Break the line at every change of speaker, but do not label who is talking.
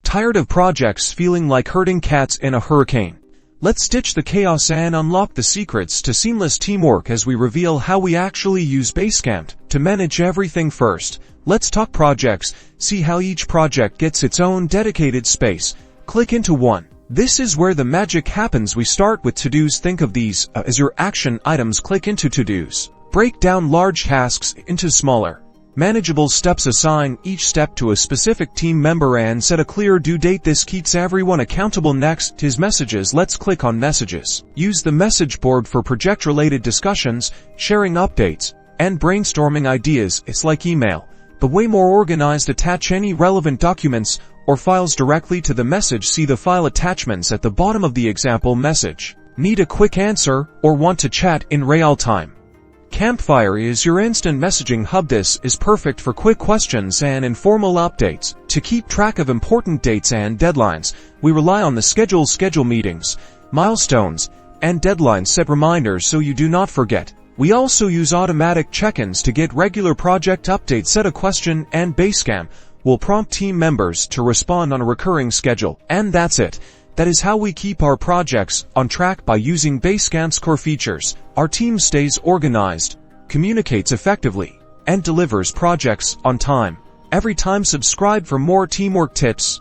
Tired of projects feeling like herding cats in a hurricane? Let's ditch the chaos and unlock the secrets to seamless teamwork as we reveal how we actually use Basecamp to manage everything. First, let's talk projects, see how each project gets its own dedicated space. Click into one. This is where the magic happens. We start with to-dos. Think of these as your action items. Click into to-dos. Break down large tasks into smaller, manageable steps. Assign each step to a specific team member and set a clear due date. This keeps everyone accountable. Next is messages. Let's click on messages. Use the message board for project-related discussions, sharing updates, and brainstorming ideas. It's like email, but way more organized. Attach any relevant documents or files directly to the message. See the file attachments at the bottom of the example message. Need a quick answer or want to chat in real time? Campfire is your instant messaging hub. This is perfect for quick questions and informal updates. To keep track of important dates and deadlines, we rely on the schedule meetings, milestones, and deadlines. Set reminders so you do not forget. We also use automatic check-ins to get regular project updates. Set a question and Basecamp will prompt team members to respond on a recurring schedule. And that's it. That is how we keep our projects on track by using Basecamp's core features. Our team stays organized, communicates effectively, and delivers projects on time every time. Subscribe for more teamwork tips.